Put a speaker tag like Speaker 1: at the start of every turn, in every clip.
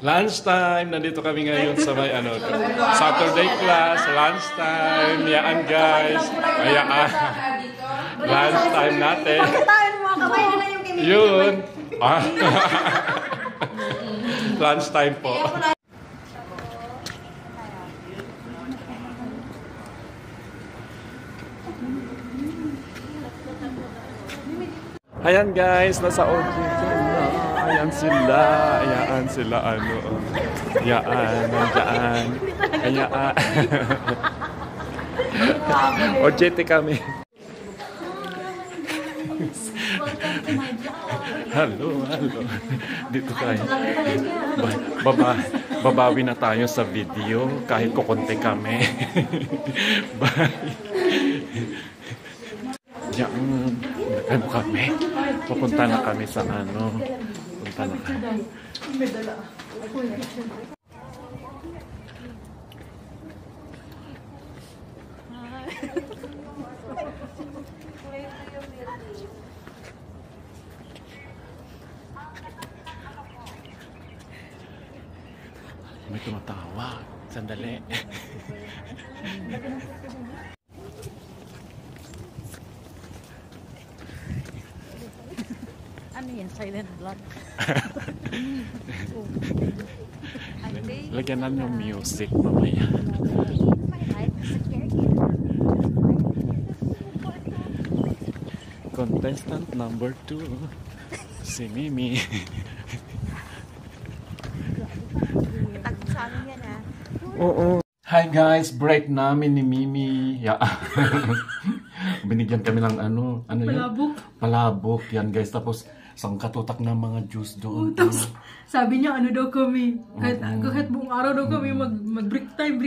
Speaker 1: Lunchtime. Nandito kami ngayon sa may ano, Saturday class, lunchtime. Yaan guys. Ayaan. Lunchtime natin. Yun. Lunchtime po. Ayan guys, nasa OJT na. Ayan sila. Ayaan sila ano. Ayaan, nandyan. Ayaan. OJT kami. Hello. Dito tayo. Babawi na tayo sa video kahit kukunti kami. Bye. Diyan, ano kami? Pupunta na kami sa ano. Punta na kami. May tumatawa. Sandali.
Speaker 2: Ano yan? Silent vlog?
Speaker 1: Lagyan na yung music mamaya. Contestant number 2. Si Mimi. Oo. Hi guys, break namin ni Mimi. Yeah. Binigyan kami ng ano
Speaker 2: Palabok.
Speaker 1: Palabok yan guys. Tapos isang katutak na mga juice doon.
Speaker 2: Tapos sabi niya ano daw kami. Kahit buong araw daw kami mag-break time.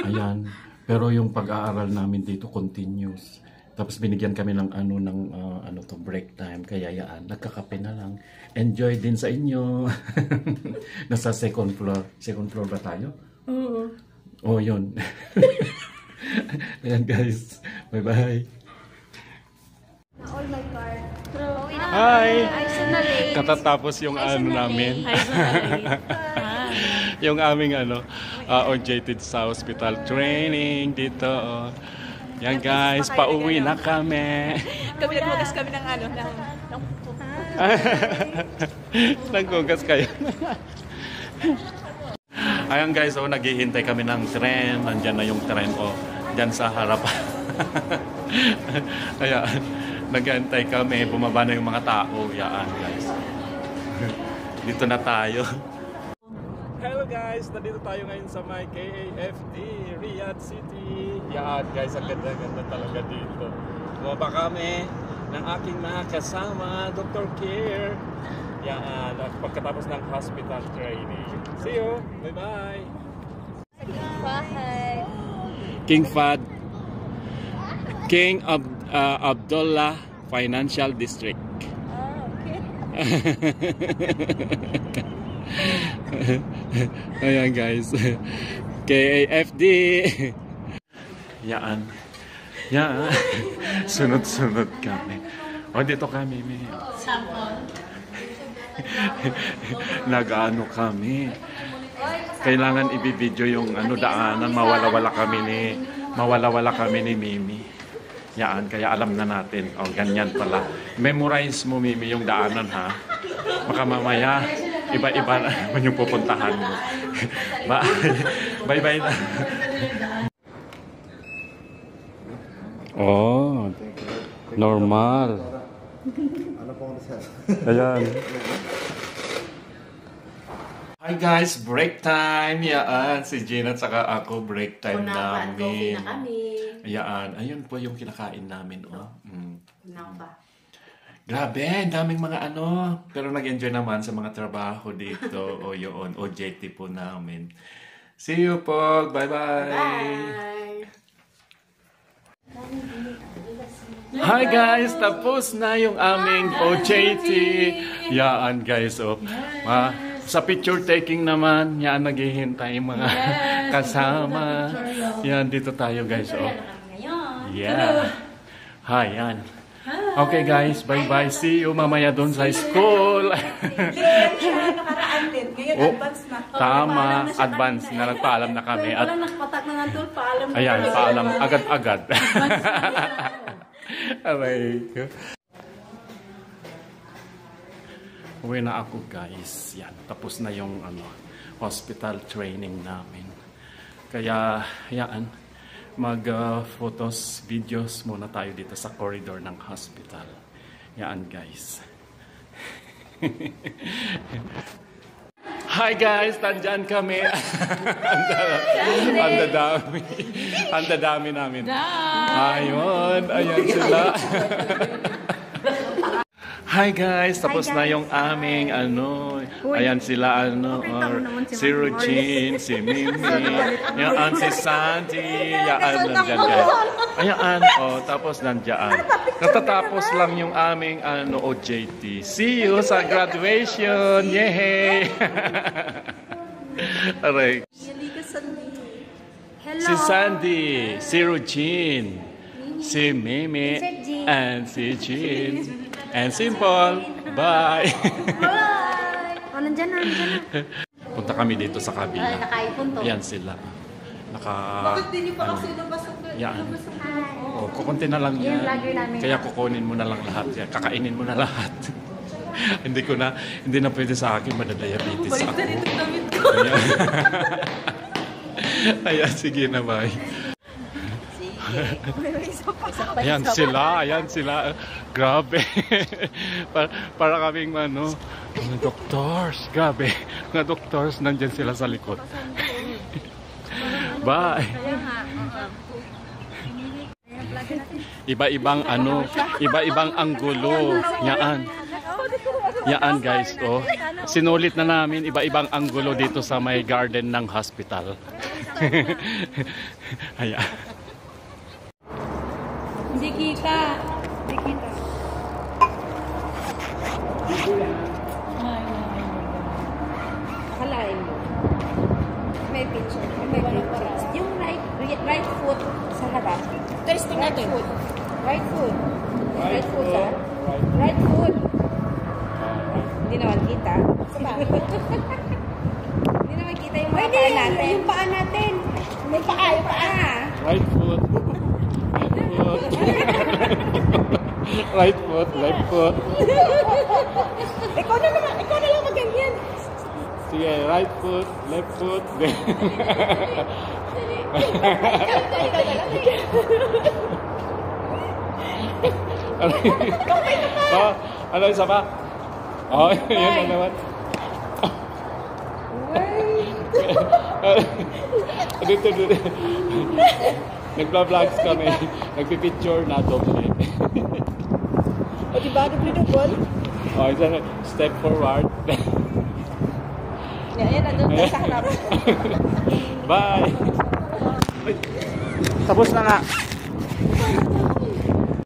Speaker 1: Ayan. Pero yung pag-aaral namin dito continuous. Tapos binigyan kami ng break time. Kaya yan, nagkakape na lang. Enjoy din sa inyo. Nasa second floor. Second floor ba tayo?
Speaker 2: Oo.
Speaker 1: Oh, yun. Ayan guys. Bye-bye.
Speaker 3: All my card.
Speaker 1: Hi! Katatapos yung ano namin. Yung aming OJT sa hospital training dito. Yan guys, pauwi na kami.
Speaker 2: Kami naghugas kami ng
Speaker 1: Naghugas kayo. Ayan guys, naghihintay kami ng tren. Nandyan na yung tren dyan sa harapan. Ayan, naghihintay kami. Bumaba na yung mga tao. Ayan guys. Dito na tayo. Hello guys, nandito tayo ngayon sa may KAFD, Riyadh City. Ayan guys, ang ganda-ganda talaga dito. Bumaba kami ng aking mga kasama, Dr. Care. Yan, pagkatapos ng hospital training. See you! Bye-bye! King Fahd. King Abdullah Financial District. Ayan guys. KAFD. Yan. Yan. Sunod-sunod kami. Dito kami. Nag-ano kami. Kailangan i-video yung daanan. Mawala-wala kami ni Mimi. Yan, kaya alam na natin. Ganyan pala. Memorize mo, Mimi, yung daanan, ha? Baka mamaya, iba-iba naman yung pupuntahan mo. Bye-bye na. Normal. Ayan. Hi guys, break time. Yan, si Gina at saka ako, break time namin. Ayan, ayun po yung kinakain namin. Grabe, daming mga pero nag-enjoy naman sa mga trabaho dito. Yun, OJT po namin. See you po. Bye-bye.
Speaker 3: Bye.
Speaker 1: Hi guys, tapos na yung aming OJT. Yan guys, sa picture taking naman, yan naghihintay yung mga kasama. Yan, dito tayo guys. Yeah. Hi, yan. Okay guys, bye-bye. See you mamaya doon sa school.
Speaker 2: Nakaraan din. Ngayon
Speaker 1: Oh,
Speaker 2: advance na.
Speaker 1: tama,
Speaker 2: Paalam na siya
Speaker 1: advance
Speaker 2: kanina.
Speaker 1: na nagpaalam na kami.
Speaker 2: Wala nagpatak na nga tol, paalam na.
Speaker 1: Ayan,
Speaker 2: tayo.
Speaker 1: paalam agad-agad.
Speaker 2: Advance na.
Speaker 1: Aray ko. Uwi na ako guys. Yan, tapos na yung hospital training namin. Kaya, yan, mag-photos, videos muna tayo dito sa corridor ng hospital. Yan guys. Hi guys, nandyan kami. Ang dadami. Ang dadami namin. Ayun, ayan sila. Hi guys, tapos na yung aming ayan sila si Regine, si Mimi, yung si Sandy, yan nandyan guys. Ayan, tapos nandyan. Natatapos lang yung aming OJT. See you sa graduation! Yay! Aray.
Speaker 3: Hello.
Speaker 1: Si Sandy, si Regine, si Mimi, and si Jean. And Simple. Bye!
Speaker 3: Bye. Oh, nandyan na.
Speaker 1: Punta kami dito sa kabila.
Speaker 3: Nakaipon to.
Speaker 1: Ayan sila.
Speaker 2: Bakit di niyo pa kasi nabasok?
Speaker 1: Yan. Kukunti na lang yan.
Speaker 3: Yung vlogger namin.
Speaker 1: Kaya kukunin mo na lang lahat yan. Kakainin mo na lahat. hindi na pwede sa akin. Madadiabetes
Speaker 2: Balik
Speaker 1: ako.
Speaker 2: na dito damit ko.
Speaker 1: Ayan. Ayan, sige na, bye. Ayan sila. Grabe. para kaming mga doctors. Grabe. Mga doctors, nandyan sila sa likod. Bye. Iba-ibang iba-ibang anggulo. Yaan guys, sinulit na namin iba-ibang anggulo dito sa may garden ng hospital. Ayan.
Speaker 2: Hindi kita.
Speaker 4: Akalain mo. May picture. May picture. Yung right foot sa harap.
Speaker 2: Testing natin.
Speaker 4: Right foot. Right foot. Right foot. Hindi naman kita. Hindi naman kita yung mga paa natin. Yung paa natin. May paa. Yung paa.
Speaker 1: Right foot. Right foot, left foot.
Speaker 4: Ikaw na lang maganyan.
Speaker 1: Sige, right foot, left foot. Ano isa pa? Yun na naman. Dito. Nagpa-vlogs kami. Nagpipicture na doble.
Speaker 4: O diba? Double?
Speaker 1: Step forward.
Speaker 4: Yan, nandun sa harap.
Speaker 1: Bye! Tapos na nga.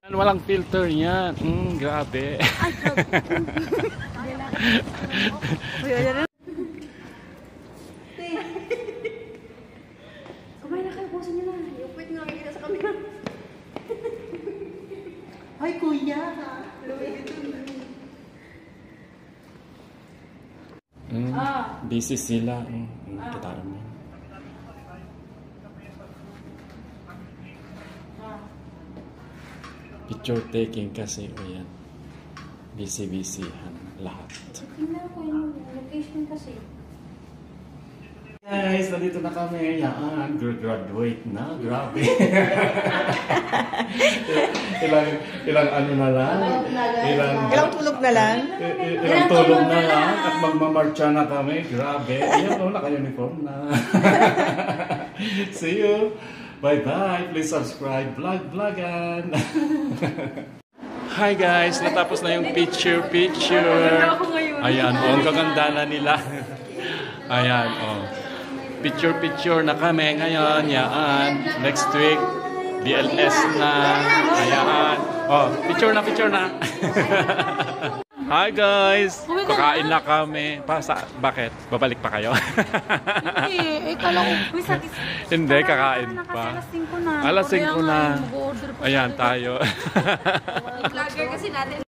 Speaker 1: Walang filter yan. Grabe.
Speaker 3: Kumain na kayo, puso nyo na. Yung quick na nakikita sa camera.
Speaker 2: Ay, kuya.
Speaker 1: Busy sila. Kitaran mo. Picture taking kasi. Ayan. Busy lahat.
Speaker 3: Tingnan ko yung location kasi.
Speaker 1: Guys, nandito na kami. Yan, graduate na. Grabe. ilang ano na lang.
Speaker 4: Ilang tulog na lang?
Speaker 1: Ilang tulog na lang. At magmamarcha na kami. Grabe. Ayan o, naka-uniform na. See you. Bye-bye. Please subscribe. Vlogan. Hi guys, natapos na yung picture. Ayan, ang gaganda na nila. Ayan, picture na kami ngayon. Yan. Next week, BLS na. Ayan. Picture na. Hi guys! Kakain na kami. Bakit? Babalik pa kayo?
Speaker 2: Hindi, ikaw lang.
Speaker 1: Hindi, kakain pa. Alas 5 na. Ayan, tayo.
Speaker 4: Vlogger kasi natin.